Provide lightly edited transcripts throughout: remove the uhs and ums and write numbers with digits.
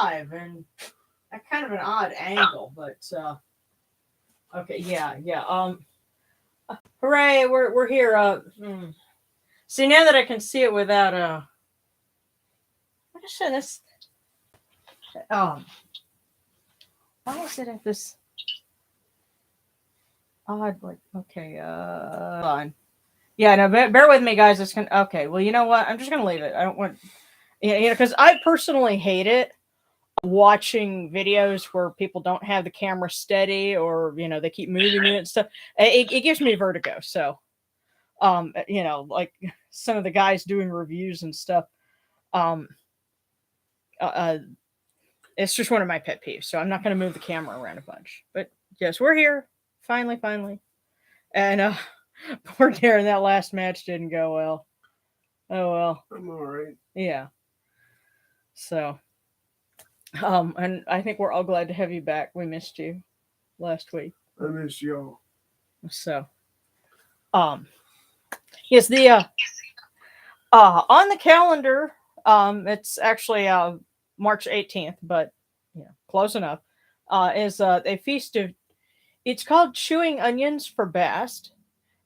live and at kind of an odd angle, but okay, yeah. Hooray, we're here. See, now that I can see it without what is this? Um, why is it at this odd like? Okay, fine. Yeah, no, bear with me, guys. It's gonna. Okay, well, you know what? I'm just gonna leave it. I don't want. Yeah, because I personally hate it watching videos where people don't have the camera steady or they keep moving it and stuff. It gives me vertigo. So like some of the guys doing reviews and stuff. Um, uh, it's just one of my pet peeves. So I'm not going to move the camera around a bunch. But yes, we're here finally, and poor Darren, that last match didn't go well. Oh well. I'm all right. Yeah. So, and I think we're all glad to have you back. We missed you last week. I miss y'all. So, yes, the on the calendar, it's actually March 18th, but close enough. Is a feast of. It's called Chewing Onions for Bast.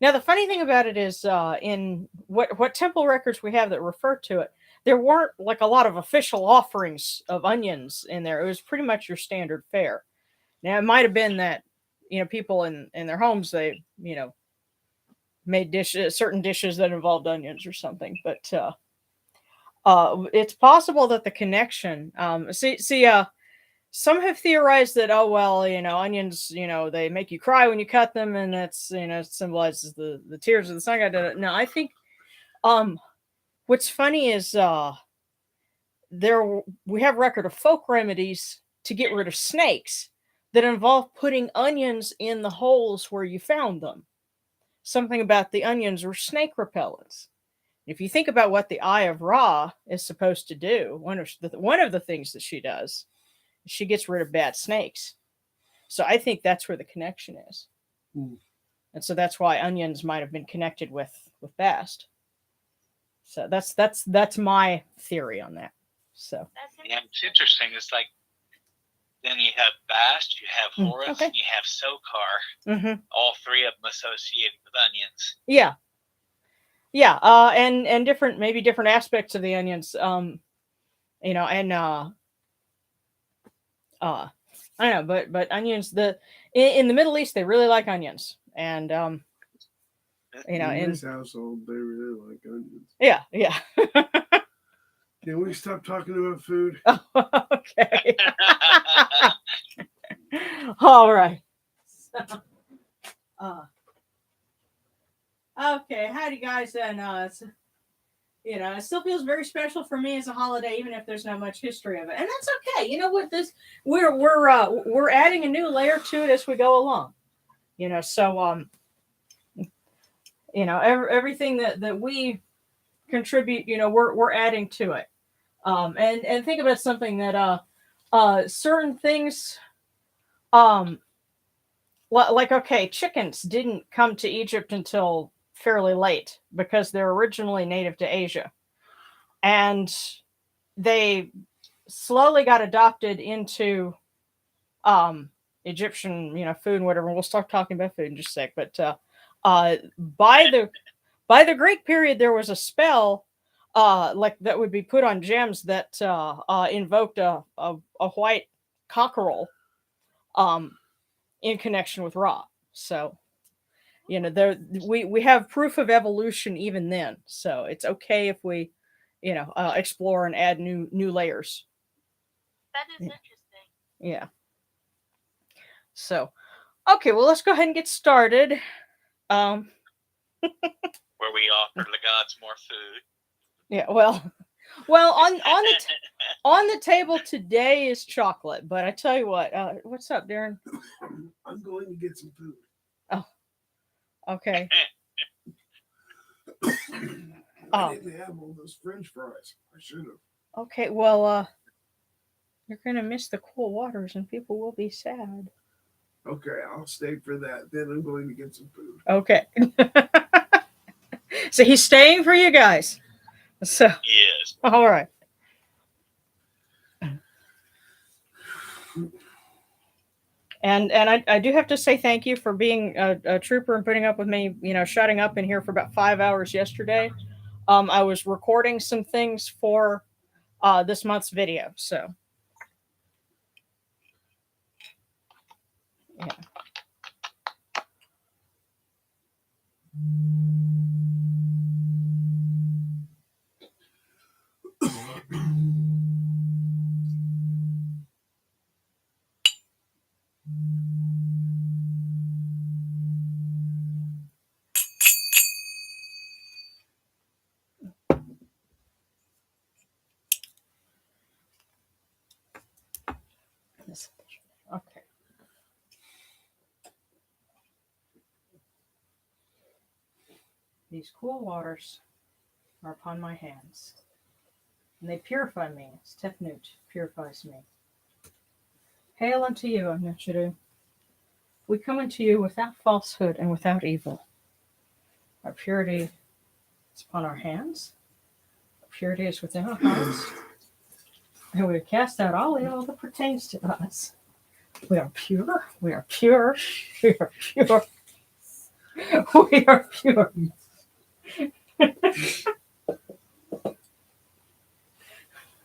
Now, the funny thing about it is, in what temple records we have that refer to it, there weren't like a lot of official offerings of onions in there. It was pretty much your standard fare. Now, it might have been that people in their homes they made certain dishes that involved onions or something, but it's possible that the connection. Some have theorized that, oh well, onions, they make you cry when you cut them, and that's symbolizes the tears of the sun god. No, I think what's funny is we have record of folk remedies to get rid of snakes that involve putting onions in the holes where you found them. Something about the onions were snake repellents. If you think about what the Eye of Ra is supposed to do, one of the things that she does, she gets rid of bad snakes. So I think that's where the connection is. And so that's why onions might have been connected with Bast. So that's my theory on that. So yeah, it's interesting. It's like then you have Bast, you have Horus, okay. and you have Sokar. All three of them associated with onions. Yeah. And different aspects of the onions. And I don't know, but onions. In the Middle East, they really like onions, and in this household, they really like onions. Yeah. Can we stop talking about food? Oh, okay. All right. So, okay, howdy guys, and it still feels very special for me as a holiday, even if there's not much history of it, and that's okay. You know what? We're adding a new layer to it as we go along. So everything that we contribute, we're adding to it. And think about something that certain things, like okay, chickens didn't come to Egypt until fairly late because they're originally native to Asia, and they slowly got adopted into Egyptian, food and whatever. We'll start talking about food in just a sec. But by the Greek period, there was a spell like that would be put on gems that invoked a white cockerel in connection with Ra. So we have proof of evolution even then. So it's okay if we explore and add new layers. That is interesting. Yeah. So, okay, well, let's go ahead and get started. Where we offer the gods more food. Yeah, well, on the table today is chocolate, but I tell you what, what's up, Darren? I'm going to get some food. Oh, okay. I didn't have all those French fries. I should have. Okay, well, you're gonna miss the cool waters, and people will be sad. Okay, I'll stay for that. Then I'm going to get some food. Okay. So he's staying for you guys. So yes. All right. And I do have to say thank you for being a trooper and putting up with me, shutting up in here for about 5 hours yesterday. I was recording some things for this month's video, so yeah. Okay. These cool waters are upon my hands, and they purify me as Tefnut purifies me. Hail unto you, Anuchiru. We come unto you without falsehood and without evil. Our purity is upon our hands. Our purity is within our hearts. And we cast out all evil that pertains to us. We are pure. We are pure. We are pure. We are pure.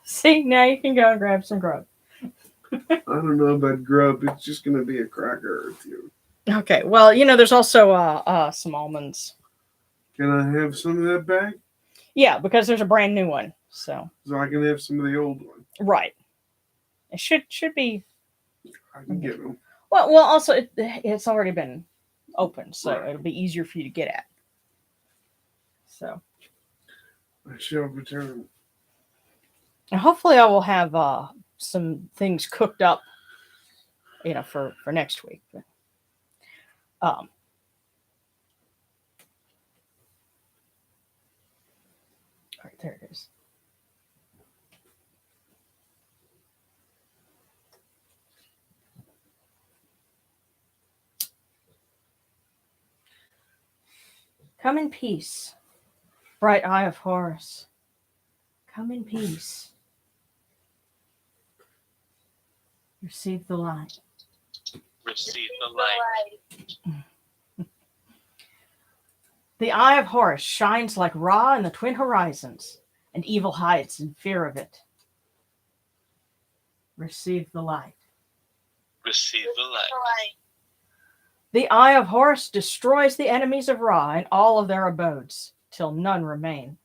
See, now you can go and grab some grub. I don't know about grub. It's just going to be a cracker or two. Okay, well, there's also some almonds. Can I have some of that back? Yeah, because there's a brand new one. So I can have some of the old one. right. It should be. I can get them. Well. Also, it's already been opened, so Right. it'll be easier for you to get at. So. I shall return. And hopefully, I will have some things cooked up, for next week. But, all right, there it is. Come in peace, bright eye of Horus. Come in peace. Receive the light. Receive the light. The eye of Horus shines like Ra in the twin horizons, and evil hides in fear of it. Receive the light. Receive the light. The eye of Horus destroys the enemies of Ra and all of their abodes, till none remain.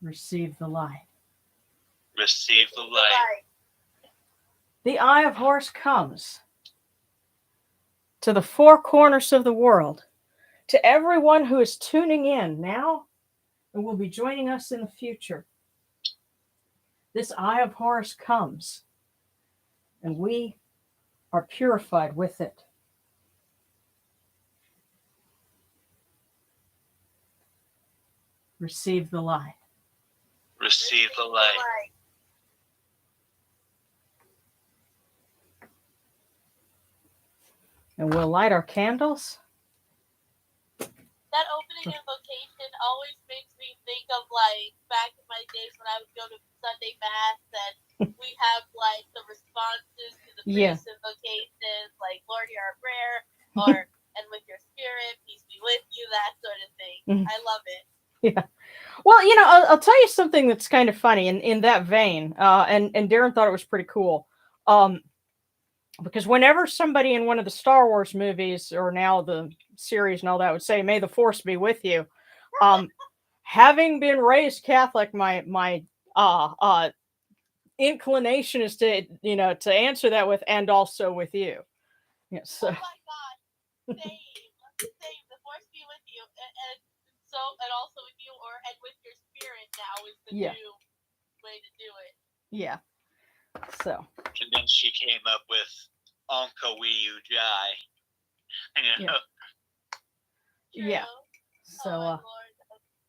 Receive the light. Receive the light. The eye of Horus comes to the four corners of the world, to everyone who is tuning in now and will be joining us in the future. This eye of Horus comes, and we are purified with it. Receive the light. Receive the light. And we'll light our candles. That opening invocation always makes me think of back in my days when I would go to Sunday Mass and we have the responses to the priest's invocations, Lord, hear our prayer, or and with your spirit, peace be with you, that sort of thing. I love it. Yeah. Well, I'll tell you something that's kind of funny in that vein. And Darren thought it was pretty cool. Because whenever somebody in one of the Star Wars movies or now the series and all that would say, "May the Force be with you," having been raised Catholic, my inclination is to answer that with "and also with you." Yeah, so. Oh my God, same. The Force be with you, and also with you, and with your spirit now is the new way to do it. Yeah. So. And then she came up with Onka Wiyu Jai. Yeah. So. Oh my Lord,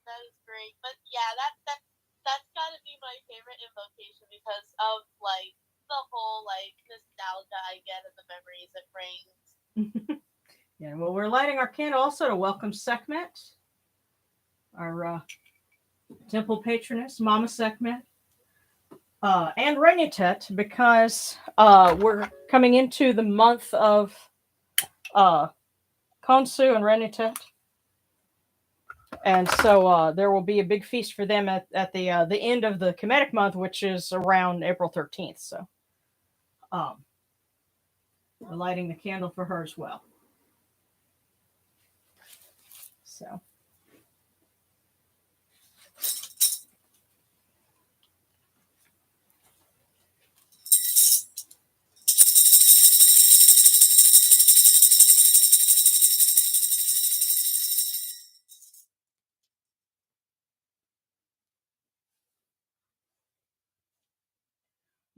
that is great. But yeah, that's gotta be my favorite invocation because of the whole nostalgia I get and the memories it brings. Yeah. Well, we're lighting our candle also to welcome Sekhmet, our temple patroness, Mama Sekhmet. and Renutet, because we're coming into the month of Konsu and Renutet. And so there will be a big feast for them at the end of the Kemetic month, which is around April 13th. So we're lighting the candle for her as well. So.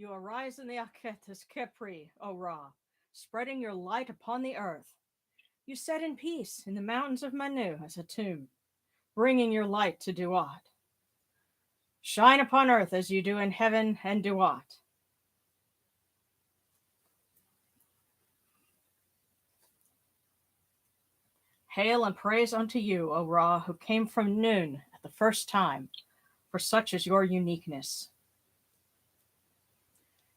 You arise in the Akhet as Kepri, O Ra, spreading your light upon the earth. You set in peace in the mountains of Manu as a tomb, bringing your light to Duat. Shine upon earth as you do in heaven and Duat. Hail and praise unto you, O Ra, who came from noon at the first time, for such is your uniqueness.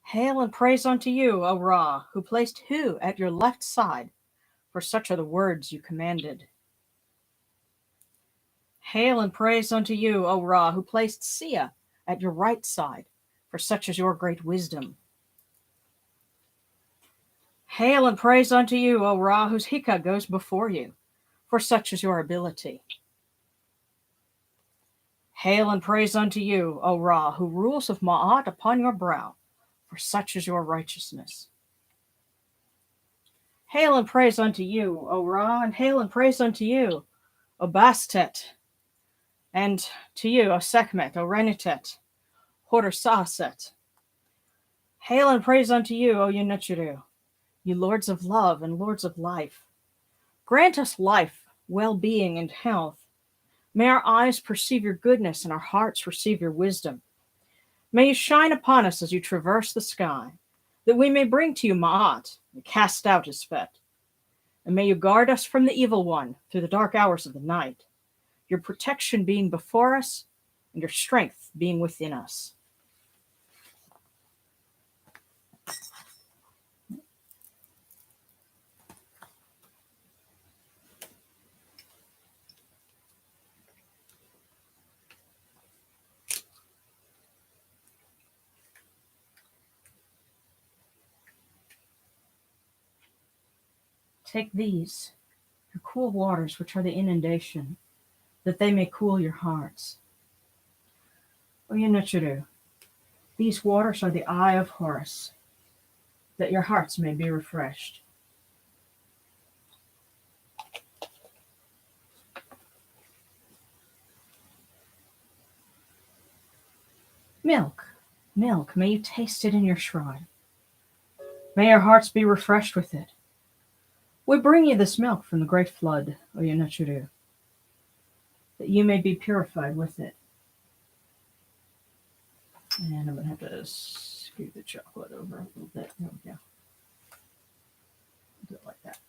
Hail and praise unto you, O Ra, who placed Hu at your left side, for such are the words you commanded. Hail and praise unto you, O Ra, who placed Sia at your right side, for such is your great wisdom. Hail and praise unto you, O Ra, whose Hika goes before you, for such is your ability. Hail and praise unto you, O Ra, who rules of Ma'at upon your brow, for such is your righteousness. Hail and praise unto you, O Ra, and hail and praise unto you, O Bastet, and to you, O Sekhmet, O Renutet, Horsaset. Hail and praise unto you, O Yunuchiru, you lords of love and lords of life. Grant us life, well-being, and health. May our eyes perceive your goodness and our hearts receive your wisdom. May you shine upon us as you traverse the sky, that we may bring to you Ma'at and cast out his fet. And may you guard us from the evil one through the dark hours of the night, your protection being before us and your strength being within us. Take these, your cool waters, which are the inundation, that they may cool your hearts. O Yunuchiru, these waters are the eye of Horus, that your hearts may be refreshed. Milk, milk, may you taste it in your shrine. May your hearts be refreshed with it. We bring you this milk from the great flood, O Yunuchiru, that you may be purified with it. And I'm going to have to scoot the chocolate over a little bit. There we go. Do it like that.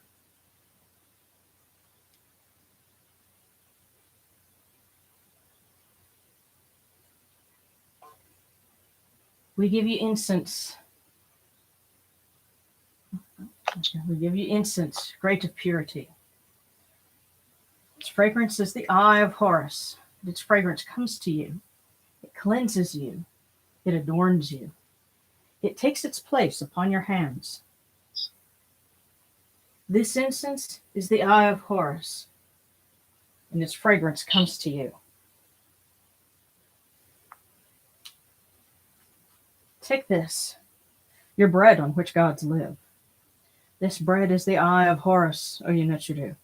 We give you incense. We give you incense, great of purity. Its fragrance is the eye of Horus. Its fragrance comes to you. It cleanses you. It adorns you. It takes its place upon your hands. This incense is the eye of Horus, and its fragrance comes to you. Take this, your bread on which gods live. This bread is the eye of Horus, O Yunuchiru.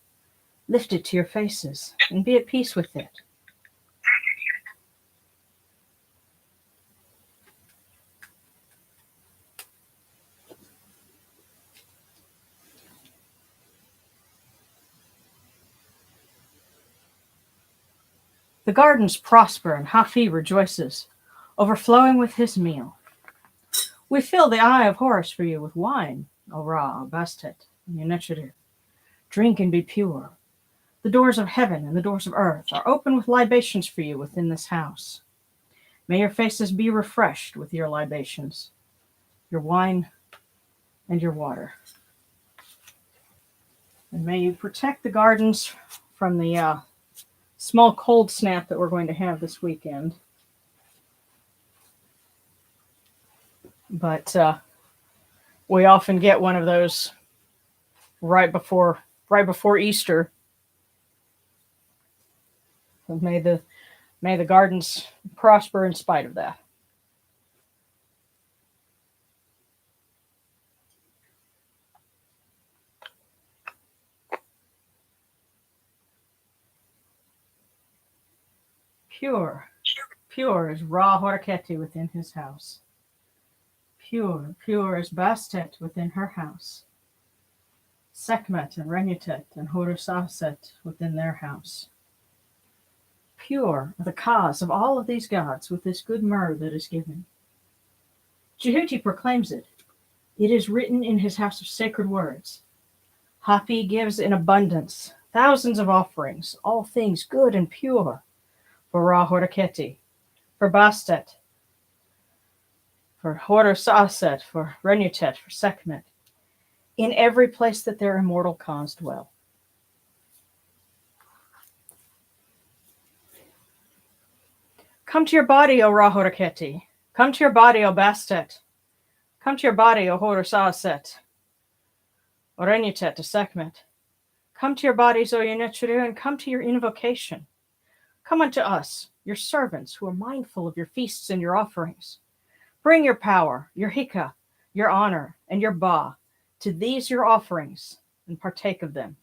Lift it to your faces and be at peace with it. The gardens prosper and Hafi rejoices, overflowing with his meal. We fill the eye of Horus for you with wine, O Ra, O Bastet, and Yunuchiru. Drink and be pure. The doors of heaven and the doors of earth are open with libations for you within this house. May your faces be refreshed with your libations, your wine, and your water. And may you protect the gardens from the small cold snap that we're going to have this weekend. But we often get one of those right before Easter. So may the gardens prosper in spite of that. Pure, pure is Ra Horaketi within his house. Pure, pure is Bastet within her house. Sekhmet and Renutet and Horusaset within their house. Pure are the cause of all of these gods with this good myrrh that is given. Jehuti proclaims it. It is written in his house of sacred words. Hapi gives in abundance thousands of offerings, all things good and pure, for Ra Horaketi, for Bastet, for Horusaset, for Renutet, for Sekhmet, in every place that their immortal cause dwell. Come to your body, O Ra Horaketi. Come to your body, O Bastet. Come to your body, O Horusaset, O Renutet, O Sekhmet. Come to your bodies, O Yenetru, and come to your invocation. Come unto us, your servants, who are mindful of your feasts and your offerings. Bring your power, your hika, your honor, and your ba to these your offerings, and partake of them.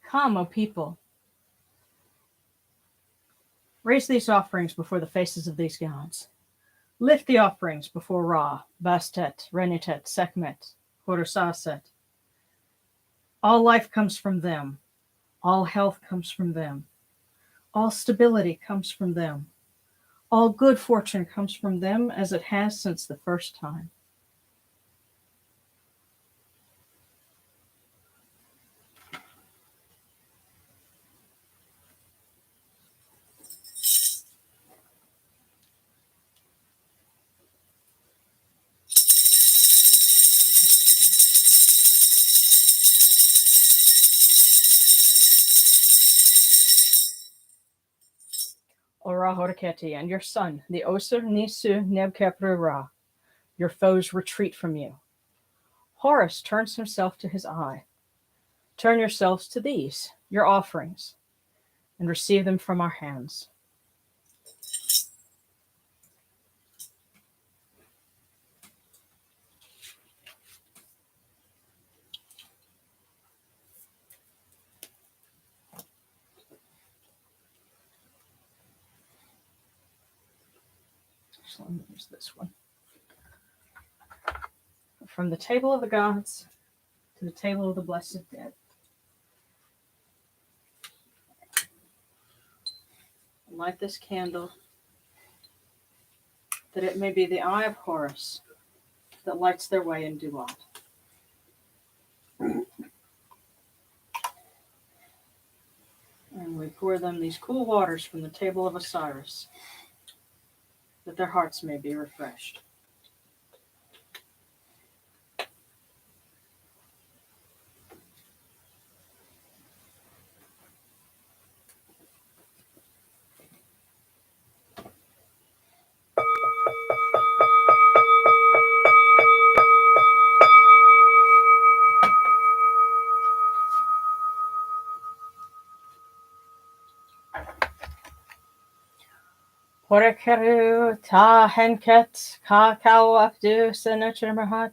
Come, O people. Raise these offerings before the faces of these gods. Lift the offerings before Ra, Bastet, Renutet, Sekhmet, Horusaset. All life comes from them. All health comes from them. All stability comes from them. All good fortune comes from them, as it has since the first time. Ora Horaketi, and your son, the Osir Nisu Nebkepru Ra, your foes retreat from you. Horus turns himself to his eye. Turn yourselves to these, your offerings, and receive them from our hands. So let me use this one. From the table of the gods to the table of the blessed dead. Light this candle, that it may be the eye of Horus that lights their way in Duat. And we pour them these cool waters from the table of Osiris, that their hearts may be refreshed. Horekeru ta henket ka kau afdu senachrimahat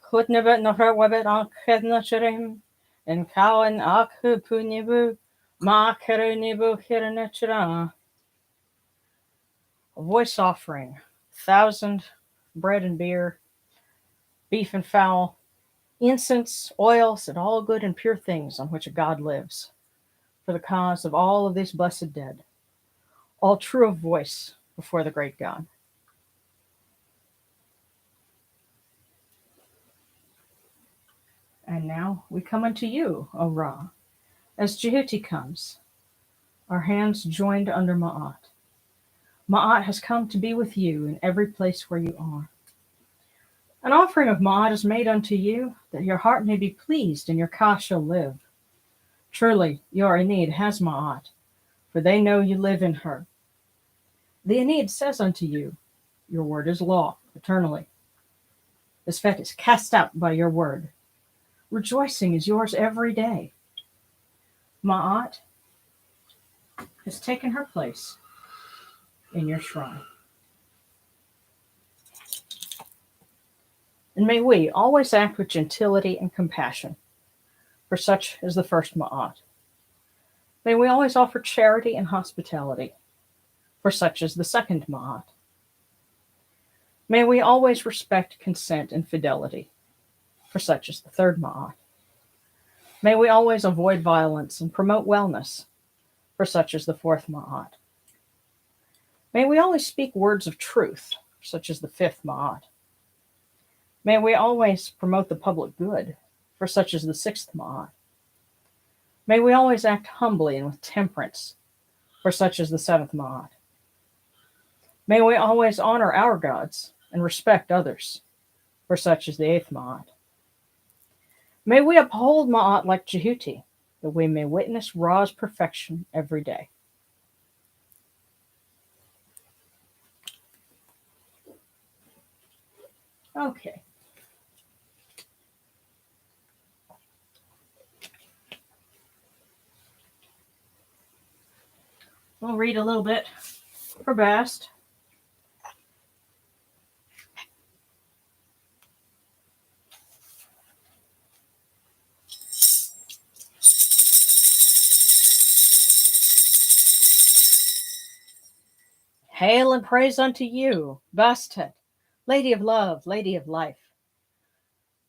khutnebet nohra webet ankhed nachrim and kawan akhu punibu ma kerunibu hiranachra. A voice offering, 1,000 bread and beer, beef and fowl, incense, oils, and all good and pure things on which a god lives, for the cause of all of these blessed dead, all true of voice before the great God. And now we come unto you, O Ra, As Jehuti comes, our hands joined under Ma'at. Ma'at has come to be with you in every place where you are. An offering of Ma'at is made unto you, that your heart may be pleased and your Ka shall live. Truly, your Enid has Ma'at, for they know you live in her. The Enid says unto you, your word is law, eternally. This fet is cast out by your word. Rejoicing is yours every day. Ma'at has taken her place in your shrine. And may we always act with gentility and compassion, for such is the first Ma'at. May we always offer charity and hospitality, for such is the second Ma'at. May we always respect consent and fidelity, for such is the third Ma'at. May we always avoid violence and promote wellness, for such is the fourth Ma'at. May we always speak words of truth, such as the fifth Ma'at. May we always promote the public good, for such is the sixth Ma'at. May we always act humbly and with temperance, for such is the seventh Ma'at. May we always honor our gods and respect others, for such is the eighth Ma'at. May we uphold Ma'at like Jehuti, that we may witness Ra's perfection every day. Okay. We'll read a little bit for Bast. Hail and praise unto you, Bastet, Lady of Love, Lady of Life,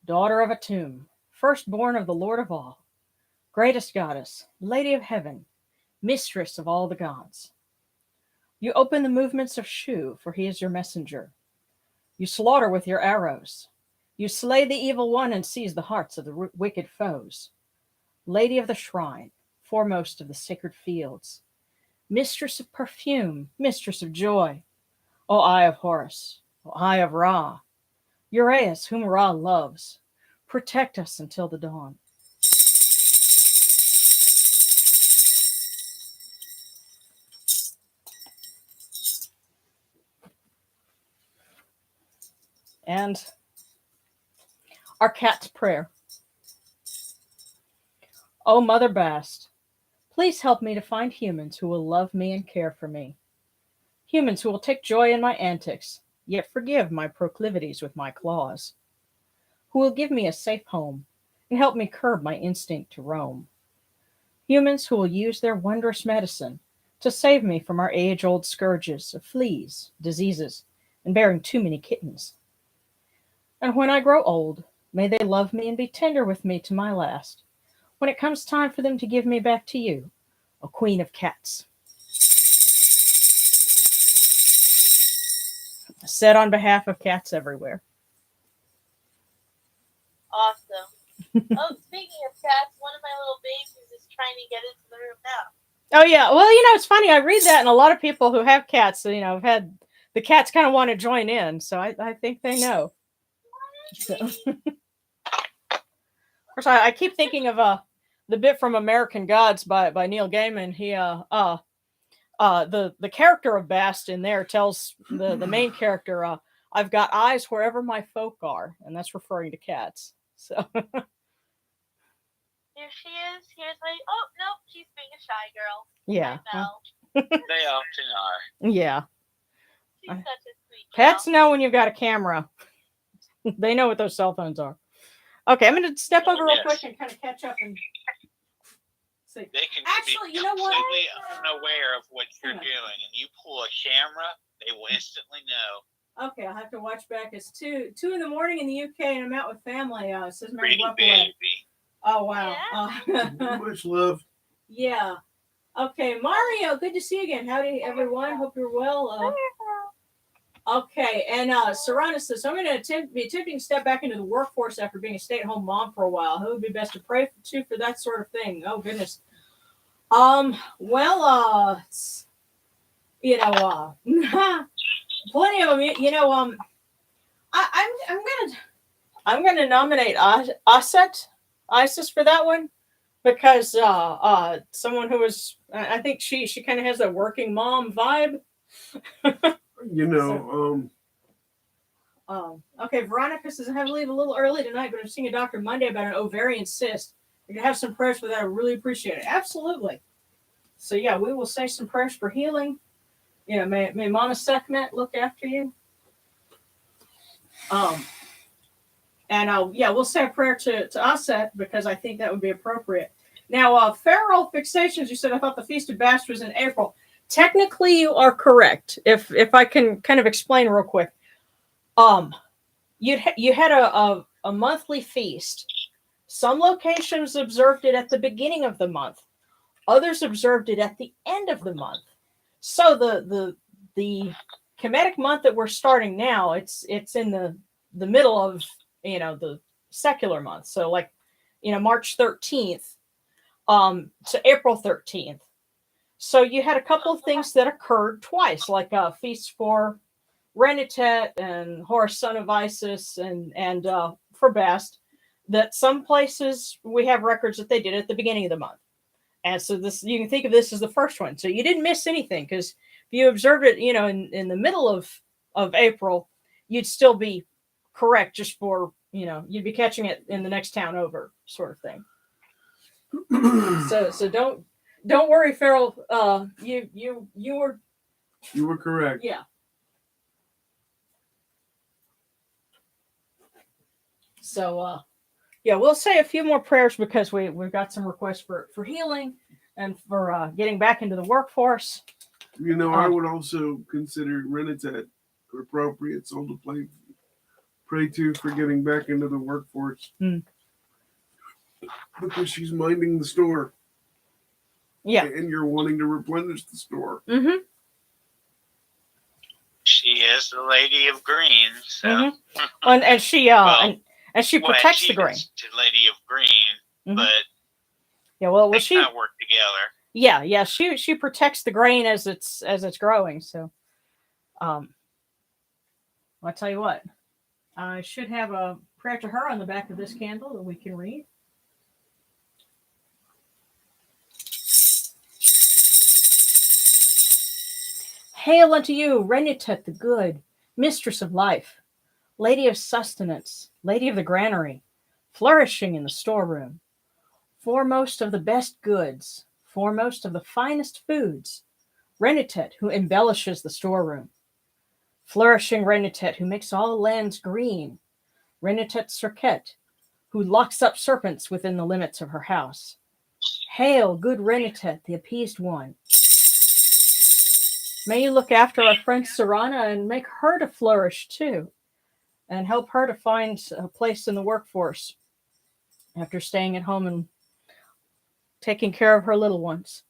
daughter of Atum, firstborn of the Lord of all, greatest goddess, Lady of Heaven, mistress of all the gods. You open the movements of Shu, for he is your messenger. You slaughter with your arrows. You slay the evil one and seize the hearts of the wicked foes. Lady of the shrine, foremost of the sacred fields, mistress of perfume, mistress of joy, O Eye of Horus, O Eye of Ra, Uraeus, whom Ra loves, protect us until the dawn. And our cat's prayer. O Mother Bast, please help me to find humans who will love me and care for me. Humans who will take joy in my antics, yet forgive my proclivities with my claws. Who will give me a safe home and help me curb my instinct to roam. Humans who will use their wondrous medicine to save me from our age-old scourges of fleas, diseases, and bearing too many kittens. And when I grow old, may they love me and be tender with me to my last, when it comes time for them to give me back to you, a queen of cats. Said on behalf of cats everywhere. Awesome. Oh, speaking of cats, one of my little babies is trying to get into the room now. Oh, yeah. Well, it's funny. I read that, and a lot of people who have cats, have had the cats kind of want to join in. So I think they know. So. Of course, I keep thinking of the bit from American Gods by Neil Gaiman. He the character of Bast in there tells the main character, I've got eyes wherever my folk are, and that's referring to cats. So here she is. Here's my. Oh no, she's being a shy girl. Yeah. They often are. Yeah. She's such a sweet Pets girl. know when you've got a camera. They know what those cell phones are. Okay, I'm going to step over real quick and kind of catch up and see. They can Actually, be you know what? completely unaware of what you're doing, and you pull a camera, they will instantly know. Okay, I'll have to watch back. It's 2 in the morning in the UK, and I'm out with family. It says Mary Pretty Buffalo. baby. Oh, wow. Much love. Yeah. Okay, Mario, good to see you again. Howdy, everyone. Hope you're well. Okay, and Serrana says, I'm going to be attempting to step back into the workforce after being a stay-at-home mom for a while. Who would be best to pray to for that sort of thing? Oh, goodness. Well, you know, plenty of them. I'm gonna nominate Isis for that one because someone who was I think she kind of has a working mom vibe. You know, Okay, Veronica says I have to leave a little early tonight, but I'm seeing a doctor Monday about an ovarian cyst. You can have some prayers for that. I really appreciate it. Absolutely. So yeah, we will say some prayers for healing. May Mama Sekhmet look after you. And we'll say a prayer to Aset because I think that would be appropriate. Now, feral fixations. You said I thought the Feast of Bast was in April. Technically, you are correct. If I can kind of explain real quick, you had a monthly feast. Some locations observed it at the beginning of the month. Others observed it at the end of the month. So the Kemetic month that we're starting now, it's in the middle of the secular month. So like March 13th to April 13th. So you had a couple of things that occurred twice, like feasts for Renitet and Horus, son of Isis, and for Bast, that some places we have records that they did at the beginning of the month. And so this, you can think of this as the first one. So you didn't miss anything because if you observed it, in the middle of April, you'd still be correct just for, you'd be catching it in the next town over sort of thing. So don't worry, Farrell. You were correct. Yeah. So we'll say a few more prayers because we've got some requests for healing and for getting back into the workforce. I would also consider Renitet appropriate soul to pray to for getting back into the workforce. Because she's minding the store. Yeah. And you're wanting to replenish the store. Mm-hmm. She is the Lady of Green, so. Mm-hmm. and she and she protects the grain. The Lady of Green, but well, they she kind of work together. Yeah, she protects the grain as it's growing. So, I'll tell you what, I should have a prayer to her on the back of this candle that we can read. Hail unto you, Renitet the good, mistress of life, lady of sustenance, lady of the granary, flourishing in the storeroom, foremost of the best goods, foremost of the finest foods, Renitet who embellishes the storeroom, flourishing Renitet who makes all lands green, Renitet Cirquet who locks up serpents within the limits of her house. Hail, good Renitet, the appeased one. May you look after our friend Sarana and make her to flourish too, and help her to find a place in the workforce after staying at home and taking care of her little ones.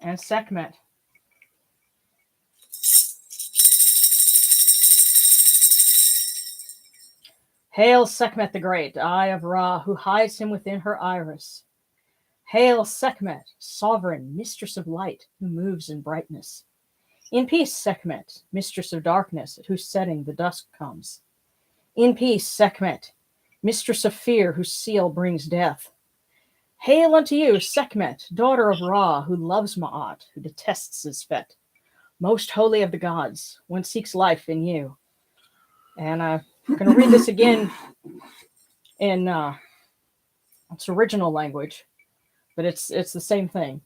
And Sekhmet. Hail Sekhmet the Great, eye of Ra, who hides him within her iris. Hail Sekhmet, sovereign, mistress of light, who moves in brightness. In peace, Sekhmet, mistress of darkness, at whose setting the dusk comes. In peace, Sekhmet, mistress of fear, whose seal brings death. Hail unto you, Sekhmet, daughter of Ra, who loves Ma'at, who detests Zizphet. Most holy of the gods, one seeks life in you. And I'm going to read this again in its original language, but it's the same thing.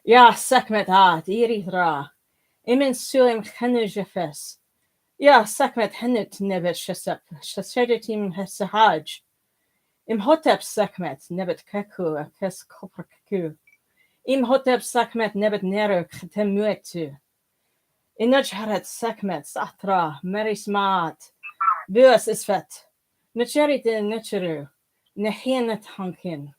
Ya Sekhmet Irithra, Imin Sulim Henujefes. Ya Sekhmet Henut Nebet Shesep, Sheseditim Hesahaj. Imhotep Sekhmet Nebet Keku, Kes Kopraku. Imhotep Sekhmet Nebet Nero Temuetu. Inajharet Sekhmet Satra, Merismat. Buas Isfet. Nacheritin Nacheru. Nehinet Hankin.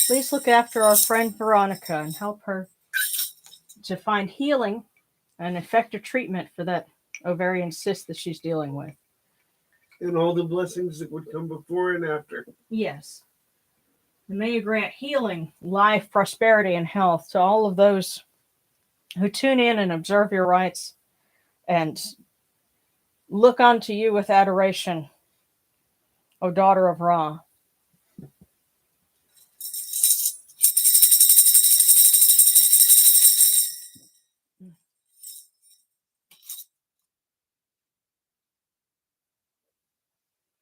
Please look after our friend Veronica and help her to find healing and effective treatment for that ovarian cyst that she's dealing with. And all the blessings that would come before and after. Yes. And may you grant healing, life, prosperity, and health to all of those who tune in and observe your rites and look unto you with adoration, O daughter of Ra.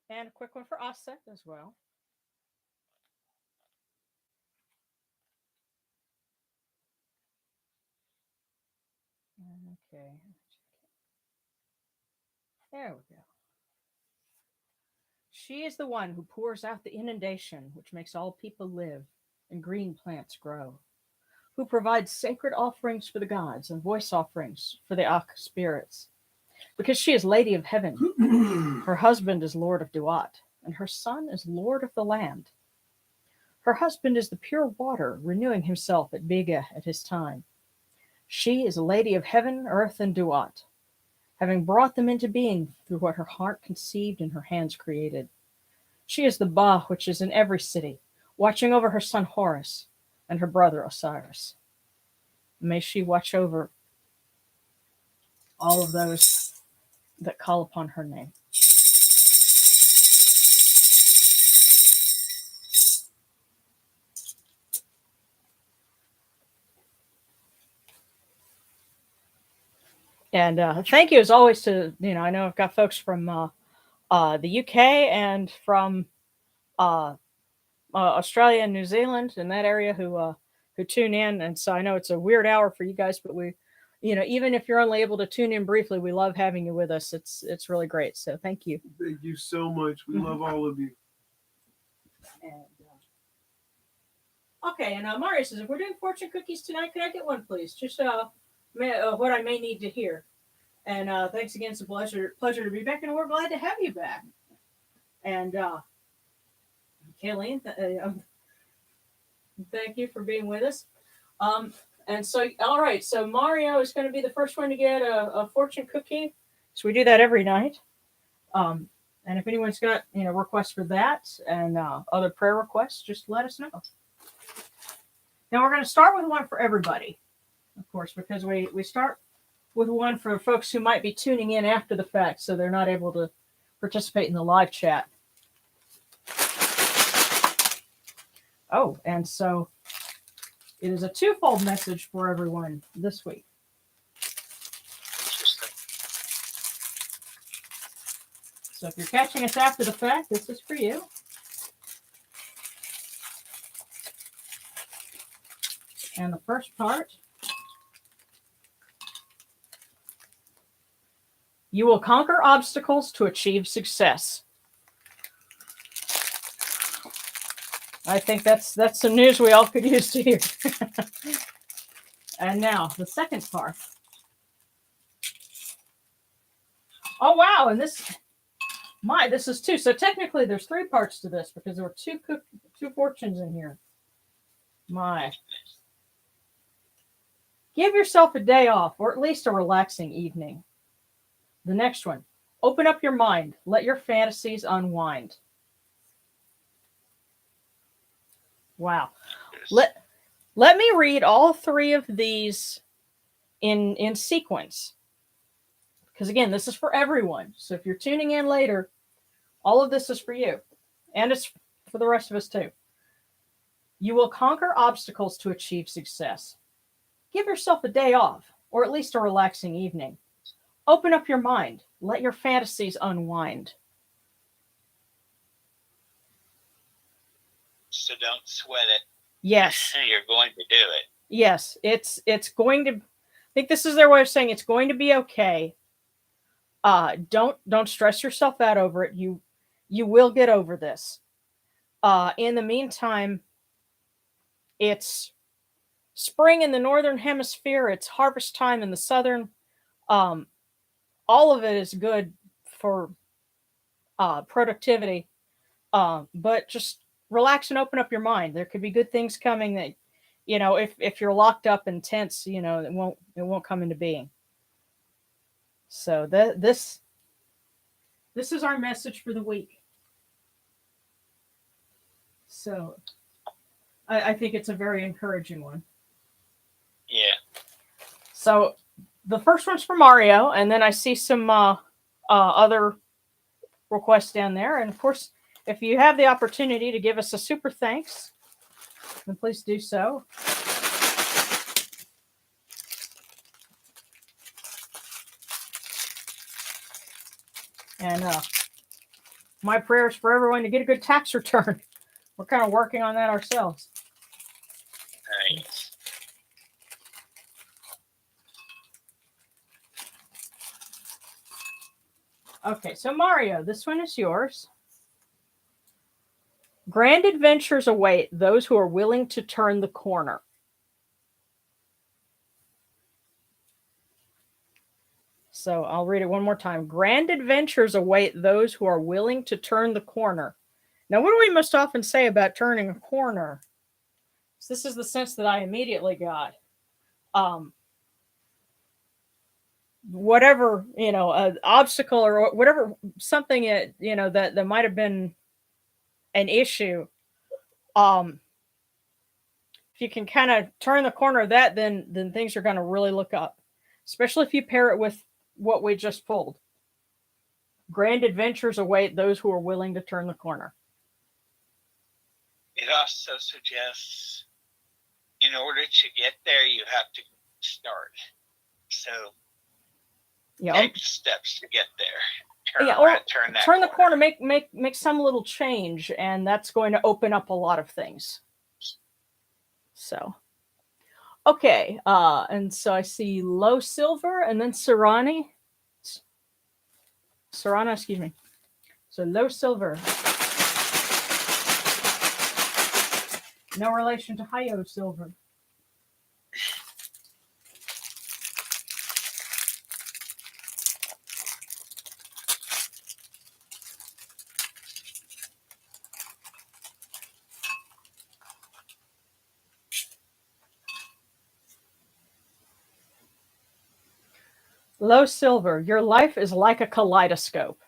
And a quick one for Aset as well. Okay. There we go. She is the one who pours out the inundation which makes all people live and green plants grow, who provides sacred offerings for the gods and voice offerings for the Ak spirits. Because she is Lady of Heaven, her husband is Lord of Duat, and her son is Lord of the land. Her husband is the pure water, renewing himself at Biga at his time. She is a Lady of Heaven, Earth, and Duat, having brought them into being through what her heart conceived and her hands created. She is the Ba which is in every city, watching over her son Horus and her brother Osiris. May she watch over all of those that call upon her name. And thank you as always to, I know I've got folks from the UK and from Australia and New Zealand and that area who tune in. And so I know it's a weird hour for you guys, but we, even if you're only able to tune in briefly, we love having you with us. It's really great. So thank you. Thank you so much. We love all of you. And, okay, and Mario says, if we're doing fortune cookies tonight, can I get one, please? Just what I may need to hear. And thanks again. It's a pleasure to be back, and we're glad to have you back. And Kayleen, thank you for being with us. And so, all right, so Mario is going to be the first one to get a fortune cookie. So we do that every night. And if anyone's got requests for that and other prayer requests, just let us know. Now we're going to start with one for everybody, of course, because we start with one for folks who might be tuning in after the fact, so they're not able to participate in the live chat. Oh, and so it is a twofold message for everyone this week. So if you're catching us after the fact, this is for you. And the first part, you will conquer obstacles to achieve success. I think that's some news we all could use to hear. And now the second part. Oh wow! And this is two. So technically, there's three parts to this because there were two fortunes in here. Give yourself a day off, or at least a relaxing evening. The next one. Open up your mind. Let your fantasies unwind. Wow. Let me read all three of these in sequence. Because again, this is for everyone. So if you're tuning in later, all of this is for you. And it's for the rest of us too. You will conquer obstacles to achieve success. Give yourself a day off, or at least a relaxing evening. Open up your mind. Let your fantasies unwind. So don't sweat it. Yes. You're going to do it. Yes, it's going to. I think this is their way of saying it's going to be okay. Don't stress yourself out over it. You will get over this. In the meantime, it's spring in the northern hemisphere. It's harvest time in the southern. All of it is good for productivity. But just relax and open up your mind. There could be good things coming that, if you're locked up and tense, it won't come into being. So this is our message for the week. So I think it's a very encouraging one. Yeah. So the first one's for Mario, and then I see some other requests down there. And of course, if you have the opportunity to give us a super thanks, then please do so. And my prayers for everyone to get a good tax return. We're kind of working on that ourselves. Nice. Okay, so Mario, this one is yours. Grand adventures await those who are willing to turn the corner. So I'll read it one more time. Grand adventures await those who are willing to turn the corner. Now, what do we most often say about turning a corner? So this is the sense that I immediately got. Whatever, an obstacle or whatever, something, that might have been an issue. If you can kind of turn the corner of that, then things are going to really look up, especially if you pair it with what we just pulled. Grand adventures await those who are willing to turn the corner. It also suggests in order to get there, you have to start. So take steps to get there. Turn the corner, make some little change, and that's going to open up a lot of things. So, okay, and so I see Low Silver and then Sarana, excuse me. So Low Silver. No relation to Hi-Yo Silver. Low Silver, your life is like a kaleidoscope.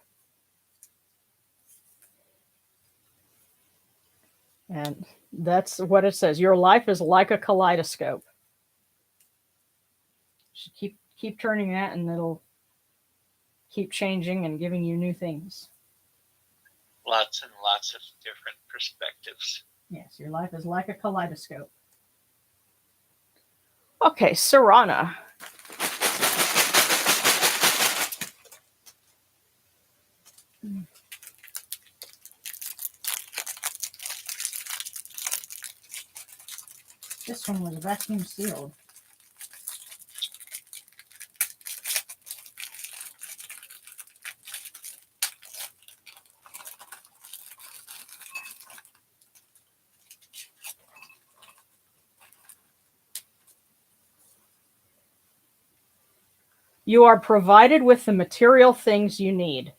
And that's what it says. Your life is like a kaleidoscope. Should keep turning that, and it'll keep changing and giving you new things. Lots and lots of different perspectives. Yes, your life is like a kaleidoscope. Okay, Sarana. This one was vacuum sealed. You are provided with the material things you need.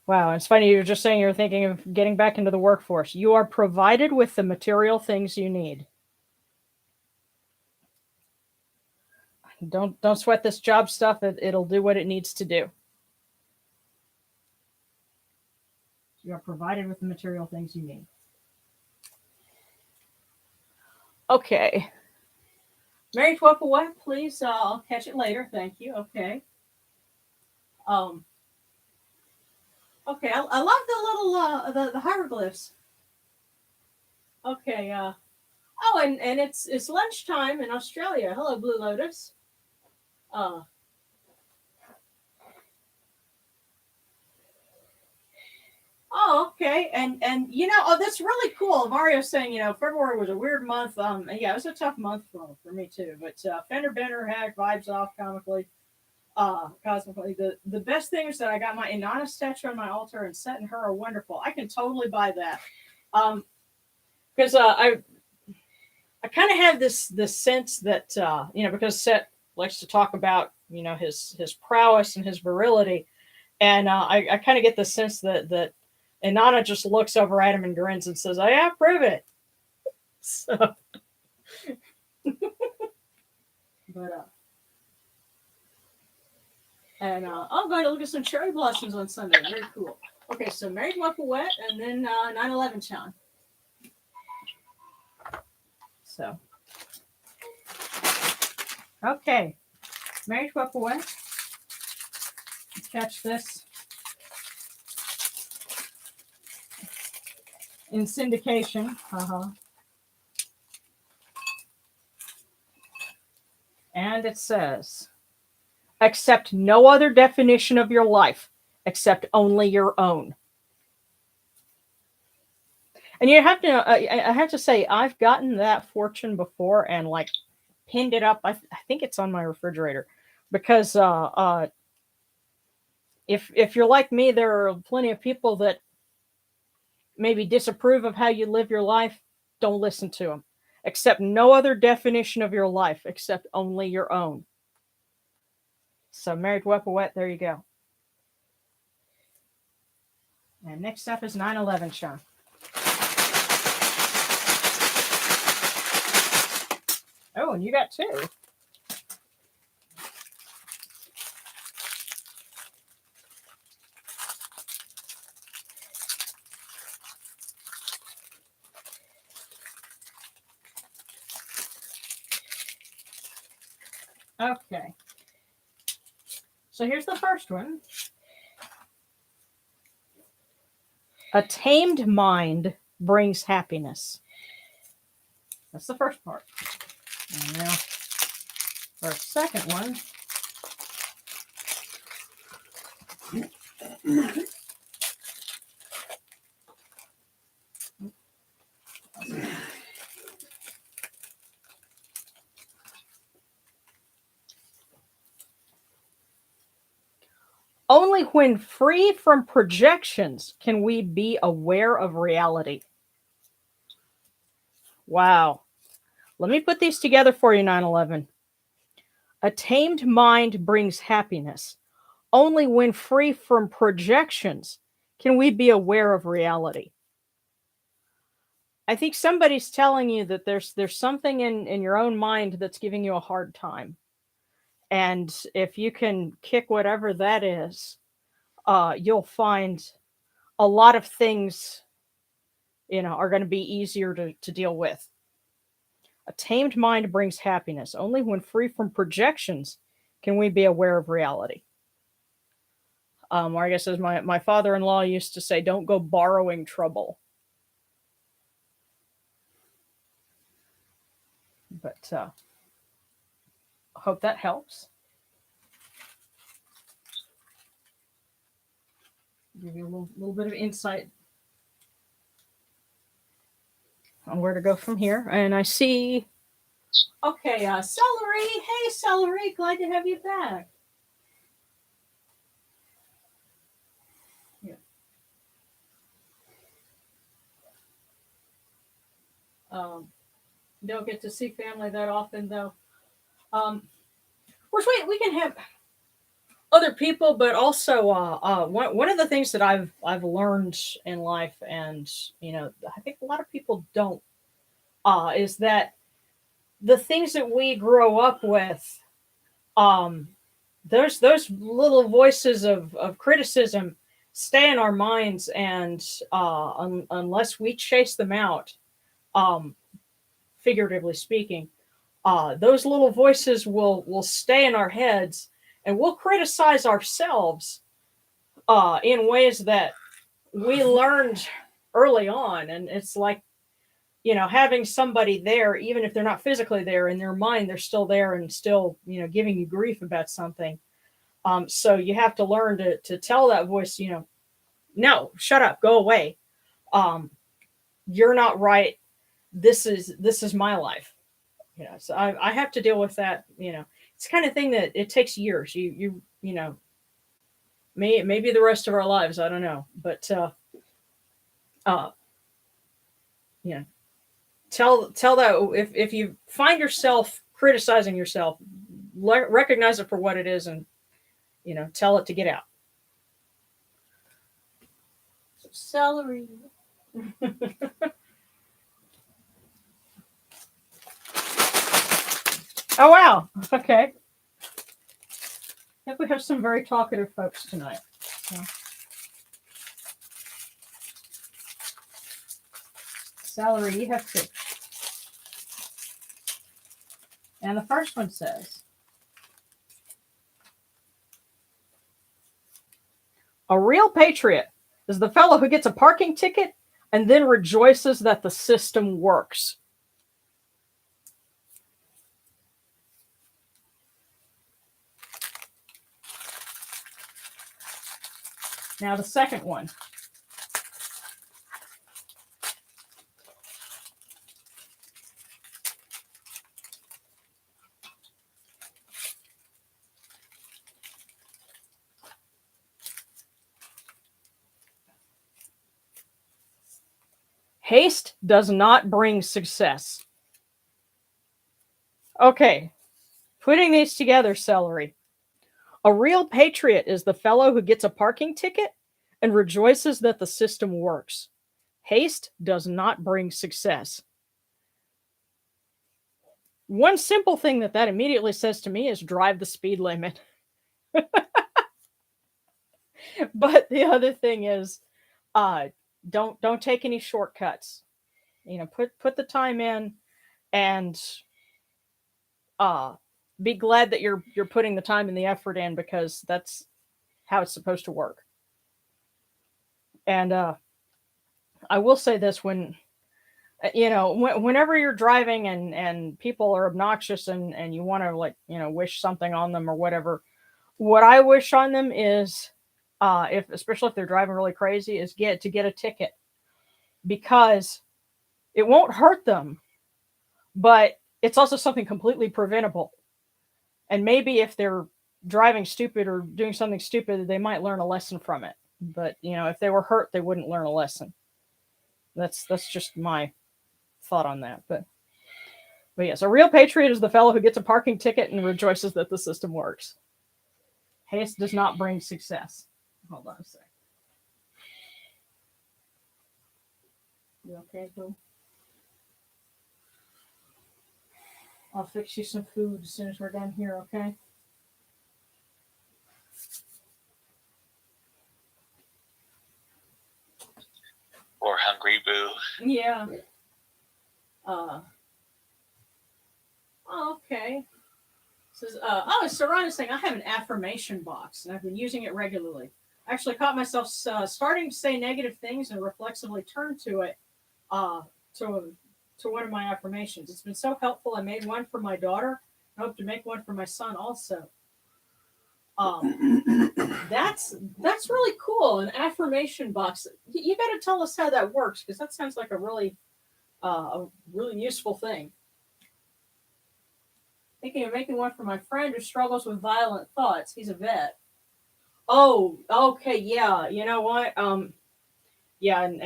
Wow, it's funny, you were just saying you're thinking of getting back into the workforce. You are provided with the material things you need. Don't sweat this job stuff. It'll do what it needs to do. You are provided with the material things you need. Okay. Mary Twepaway, please. I'll catch it later. Thank you. Okay. Okay. I love the little the hieroglyphs. Okay. Oh, and it's lunchtime in Australia. Hello, Blue Lotus. Oh, okay. And that's really cool. Mario's saying, February was a weird month. Yeah, it was a tough month for me too. But Fender Bender had vibes off cosmically. The best thing is that I got my Inanna statue on my altar, and Set and her are wonderful. I can totally buy that. Because I kind of have this sense that because Set likes to talk about his prowess and his virility, And I kind of get the sense that Inanna just looks over at him and grins and says, "I approve it." So, but I'm going to look at some cherry blossoms on Sunday. Very cool. Okay, so Married Wet, and then 9/11 Chan. So, okay, Married Wet. Let's catch this in syndication. And it says, accept no other definition of your life except only your own. And you have to, I have to say, I've gotten that fortune before and like pinned it up. I think it's on my refrigerator because if you're like me, there are plenty of people that maybe disapprove of how you live your life. Don't listen to them. Accept no other definition of your life except only your own. So Married Wet, there you go. And next up is 9/11, Sean. Oh, and you got two. Okay. So here's the first one. A tamed mind brings happiness. That's the first part. And now for a second one. Only when free from projections can we be aware of reality. Wow. Let me put these together for you, 9/11. A tamed mind brings happiness. Only when free from projections can we be aware of reality. I think somebody's telling you that there's something in your own mind that's giving you a hard time. And if you can kick whatever that is, you'll find a lot of things, are going to be easier to deal with. A tamed mind brings happiness. Only when free from projections can we be aware of reality. Or I guess as my father-in-law used to say, don't go borrowing trouble. But I hope that helps. Give you a little bit of insight on where to go from here. And I see, okay, Celery. Hey, Celery, glad to have you back. Yeah. Don't get to see family that often, though. Which we can have other people, but also one of the things that I've learned in life, and I think a lot of people don't, is that the things that we grow up with, those little voices of criticism stay in our minds, and unless we chase them out, figuratively speaking, those little voices will stay in our heads, and we'll criticize ourselves in ways that we learned early on. And it's like, having somebody there, even if they're not physically there, in their mind, they're still there and still, giving you grief about something. So you have to learn to tell that voice, no, shut up, go away. You're not right. This is my life. So I have to deal with that. It's the kind of thing that it takes years. Maybe the rest of our lives. I don't know, but tell that if you find yourself criticizing yourself, recognize it for what it is, and tell it to get out. Celery. Oh wow. Okay. I think we have some very talkative folks tonight. So. Celery, you have two. And the first one says, a real patriot is the fellow who gets a parking ticket and then rejoices that the system works. Now the second one. Haste does not bring success. Okay, putting these together, Celery. A real patriot is the fellow who gets a parking ticket and rejoices that the system works. Haste does not bring success. One simple thing that immediately says to me is drive the speed limit. But the other thing is, don't take any shortcuts. Put the time in, and be glad that you're putting the time and the effort in, because that's how it's supposed to work. And I will say this: whenever you're driving and people are obnoxious and you want to wish something on them or whatever, what I wish on them is, especially if they're driving really crazy, is get a ticket, because it won't hurt them, but it's also something completely preventable. And maybe if they're driving stupid or doing something stupid, they might learn a lesson from it. But if they were hurt, they wouldn't learn a lesson. That's just my thought on that. But yes, a real patriot is the fellow who gets a parking ticket and rejoices that the system works. Haste does not bring success. Hold on a sec. You okay, Boo? I'll fix you some food as soon as we're done here, okay? Or hungry Boo. Yeah. Okay. Says, Saran is saying, I have an affirmation box and I've been using it regularly. I actually caught myself starting to say negative things and reflexively turned to it, to one of my affirmations. It's been so helpful. I made one for my daughter. I hope to make one for my son also. That's really cool. An affirmation box. You got to tell us how that works, because that sounds like a really useful thing. Thinking of making one for my friend who struggles with violent thoughts. He's a vet. Oh, okay, yeah. You know what? Yeah, and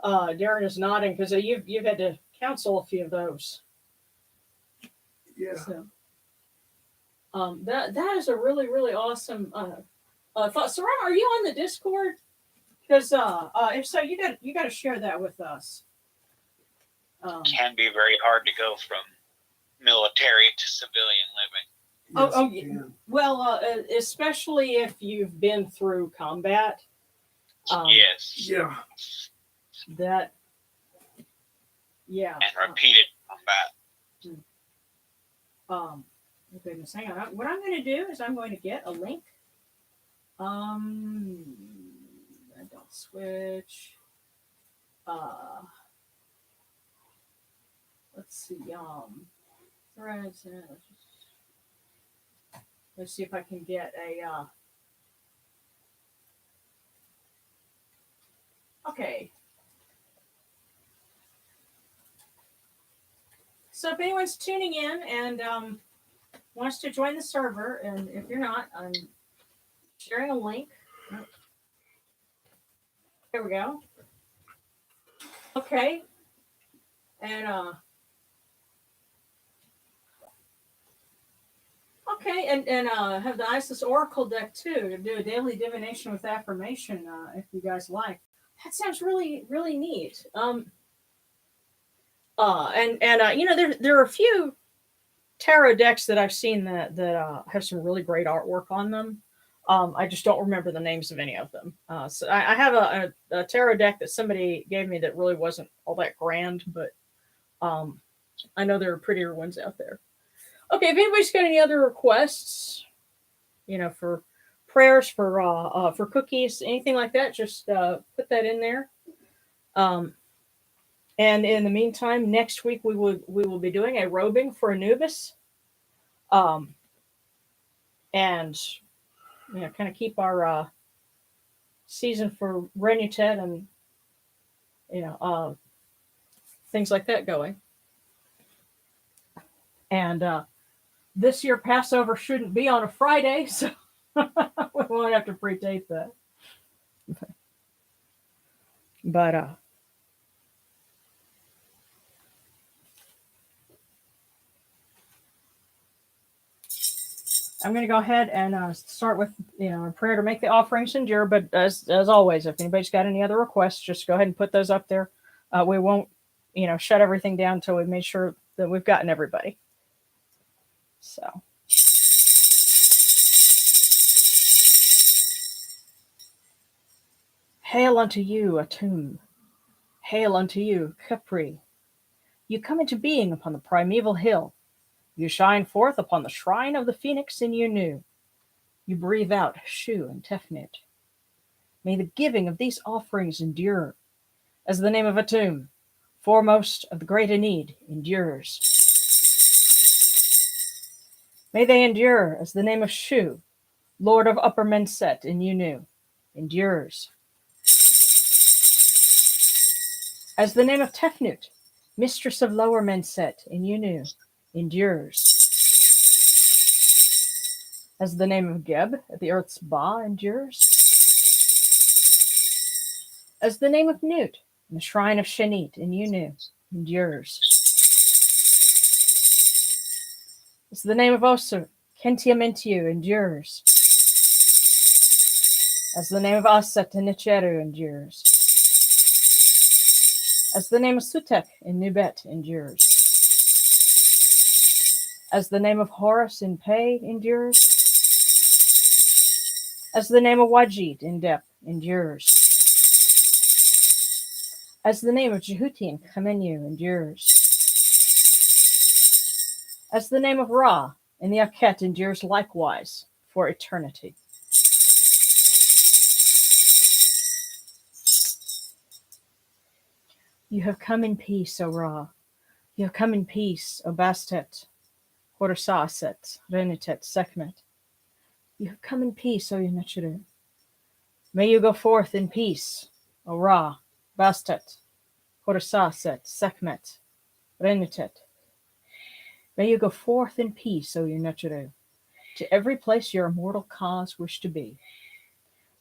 Darren is nodding because you've had to counsel a few of those. Yeah. So, that is a really, really awesome thought. Saran, are you on the Discord? Because if so, you got to share that with us. Can be very hard to go from military to civilian living. Yes, well, especially if you've been through combat. Yes. Yeah. That. Yeah. And repeated combat. Goodness, hang on. What I'm going to do is I'm going to get a link. Adult switch. Let's see. Threads. Let's see if I can get a. Okay. So if anyone's tuning in and wants to join the server, and if you're not, I'm sharing a link. Here we go. Okay. And Okay, and have the Isis Oracle deck too to do a daily divination with affirmation if you guys like. That sounds really really neat. There are a few tarot decks that I've seen that have some really great artwork on them. I just don't remember the names of any of them. So I have a tarot deck that somebody gave me that really wasn't all that grand, but I know there are prettier ones out there. Okay, if anybody's got any other requests, for prayers, for cookies, anything like that, just put that in there. And in the meantime, next week we will be doing a robing for Anubis, and kind of keep our season for Renutet and things like that going. And this year Passover shouldn't be on a Friday, so we won't have to pre-tape that. But I'm going to go ahead and start with a prayer to make the offerings endure. But as always, if anybody's got any other requests, just go ahead and put those up there. We won't shut everything down until we've made sure that we've gotten everybody. So. Hail unto you, Atum. Hail unto you, Capri. You come into being upon the primeval hill. You shine forth upon the shrine of the phoenix in Unu. You breathe out Shu and Tefnut. May the giving of these offerings endure, as the name of Atum, foremost of the great Enid, endures. May they endure as the name of Shu, Lord of Upper Menset in Unu, endures. As the name of Tefnut, Mistress of Lower Menset in Unu, endures. As the name of Geb at the earth's Ba endures. As the name of Nut in the shrine of Shenit in Unu endures. As the name of Osir, Kentiamentiu endures. As the name of Aset in Nicheru endures. As the name of Sutek in Nubet endures. As the name of Horus in Pe endures. As the name of Wajid in Dep endures. As the name of Jehuti in Chamenu endures. As the name of Ra in the Aket endures likewise for eternity. You have come in peace, O Ra. You have come in peace, O Bastet, Horasaset, Renitet, Sekhmet. You have come in peace, O Yunachuru. May you go forth in peace, O Ra, Bastet, Horasaset, Sekhmet, Renitet. May you go forth in peace, O Yunachuru, to every place your immortal cause wish to be.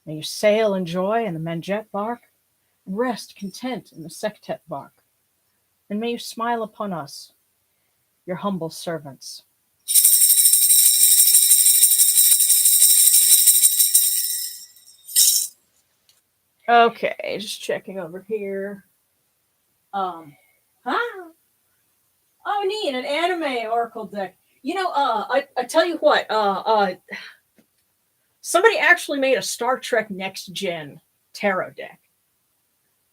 May you sail in joy in the Manjet bark, and rest content in the Sektet bark. And may you smile upon us, your humble servants. Okay, just checking over here. Oh, neat, an anime oracle deck. I tell you what, somebody actually made a Star Trek Next Gen tarot deck.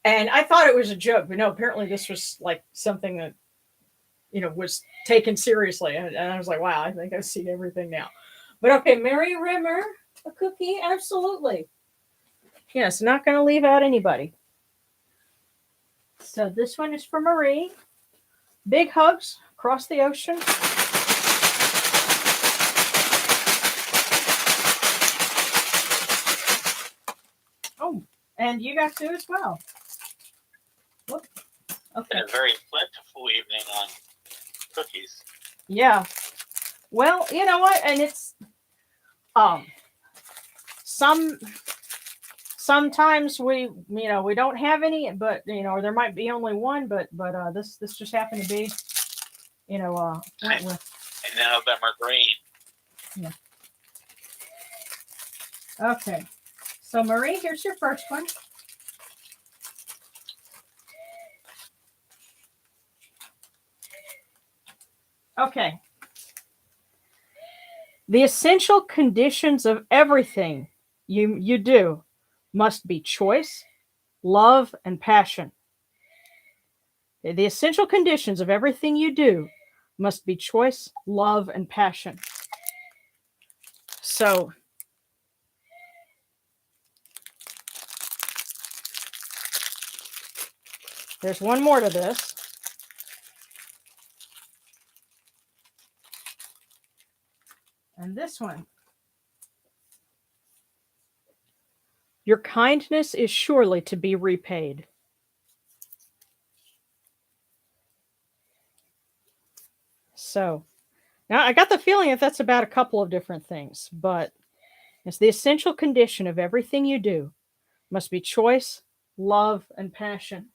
And I thought it was a joke, but no, apparently this was like something that, was taken seriously. And I was like, wow, I think I've seen everything now. But okay, Mary Rimmer, a cookie, absolutely. Yes, not going to leave out anybody. So this one is for Marie. Big hugs across the ocean. Oh, and you got two as well. Whoop. Okay. A very plentiful evening on cookies. Yeah. Well, you know what? And it's sometimes we don't have any, but there might be only one, but this just happened to be went with. And none of them are green. Yeah. Okay. So Marie, here's your first one. Okay. The essential conditions of everything you do must be choice, love, and passion. The essential conditions of everything you do must be choice, love, and passion. So, there's one more to this. And this one. Your kindness is surely to be repaid. So, now I got the feeling that that's about a couple of different things, but it's the essential condition of everything you do must be choice, love, and passion.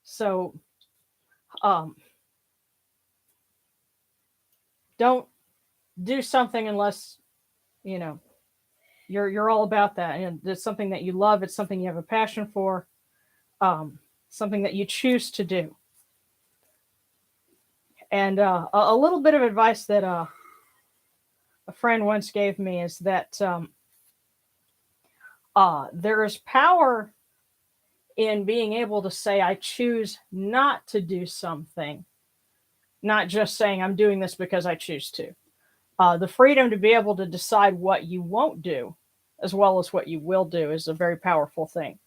So, don't do something unless you're all about that, and it's something that you love. It's something you have a passion for. Something that you choose to do. And a little bit of advice that a friend once gave me is that there is power in being able to say, I choose not to do something, not just saying I'm doing this because I choose to. The freedom to be able to decide what you won't do as well as what you will do is a very powerful thing.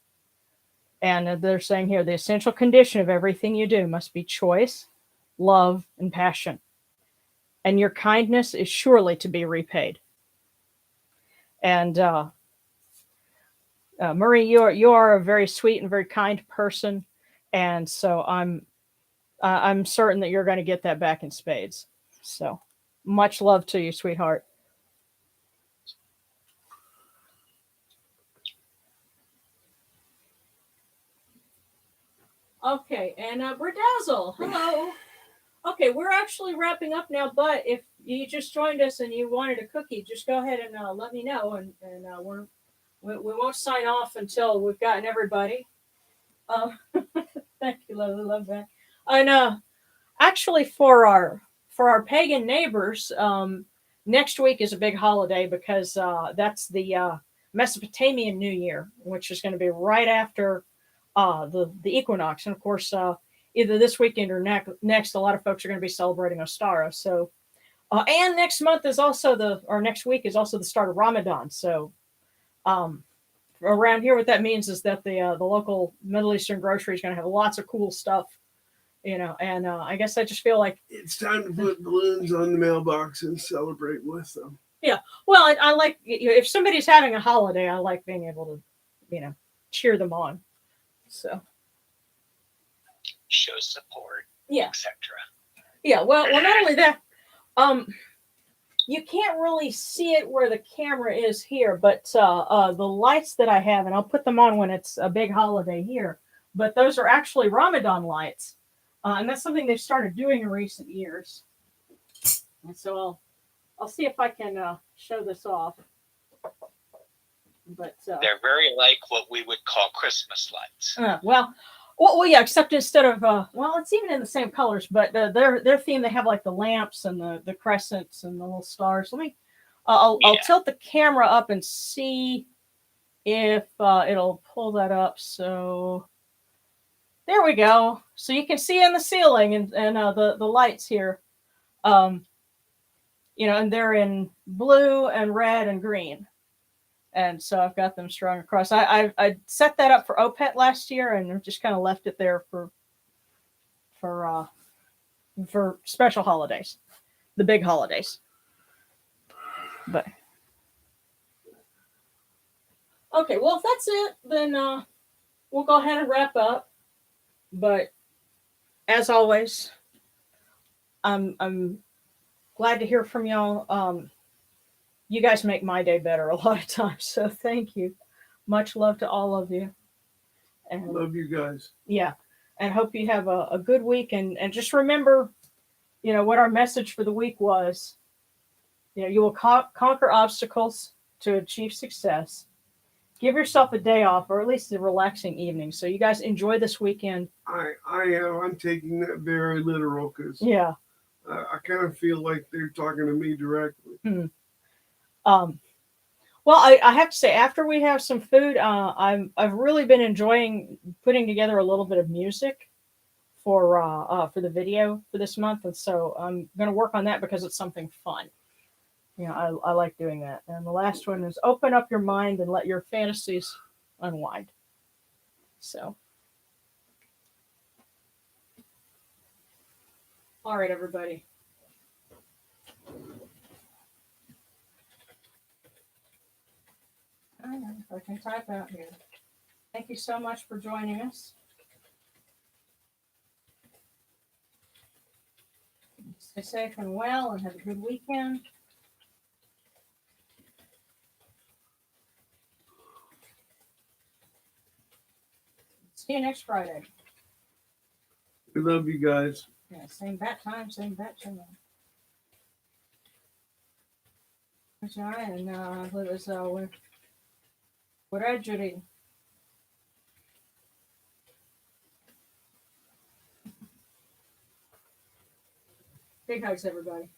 And they're saying here, the essential condition of everything you do must be choice, love, and passion. And your kindness is surely to be repaid. And Marie, you are a very sweet and very kind person, and so I'm certain that you're going to get that back in spades. So much love to you, sweetheart. Okay, and Berdazzle, hello. Okay, we're actually wrapping up now, but if you just joined us and you wanted a cookie, just go ahead and let me know, and we won't sign off until we've gotten everybody. Thank you, Lulu, love that. And actually, for our pagan neighbors, next week is a big holiday because that's the Mesopotamian New Year, which is going to be right after the equinox, and of course, either this weekend or next, a lot of folks are going to be celebrating Ostara. So, and next month is also next week is also the start of Ramadan. So, around here, what that means is that the local Middle Eastern grocery is going to have lots of cool stuff, and I guess I just feel like it's time to put balloons on the mailbox and celebrate with them. Yeah, well, I like if somebody's having a holiday, I like being able to, cheer them on. So show support, yeah, etc. Yeah, well, not only that, you can't really see it where the camera is here, but the lights that I have, and I'll put them on when it's a big holiday here, but those are actually Ramadan lights, and that's something they've started doing in recent years. And so I'll see if I can show this off. But they're very like what we would call Christmas lights. Well, yeah. Except instead of it's even in the same colors, but their theme, they have like the lamps and the crescents and the little stars. Let me, I'll tilt the camera up and see if it'll pull that up. So there we go. So you can see in the ceiling and the lights here, and they're in blue and red and green. And so I've got them strung across. I set that up for OPET last year and just kind of left it there for special holidays, the big holidays. But okay, well, if that's it, then we'll go ahead and wrap up. But as always, I'm glad to hear from y'all. You guys make my day better a lot of times, so thank you. Much love to all of you. And love you guys. Yeah, and hope you have a good week. And just remember, what our message for the week was. You will conquer obstacles to achieve success. Give yourself a day off, or at least a relaxing evening. So you guys enjoy this weekend. I'm taking that very literal because Yeah. I kind of feel like they're talking to me directly. Well, I have to say, after we have some food, I've really been enjoying putting together a little bit of music for the video for this month, and so I'm going to work on that because it's something fun. I like doing that. And the last one is open up your mind and let your fantasies unwind. So, all right, everybody. I don't know if I can type out here. Thank you so much for joining us. Stay safe and well, and have a good weekend. See you next Friday. We love you guys. Yeah, same bat time, same bat channel. That's all right, and what was what Judy? Big hugs, everybody.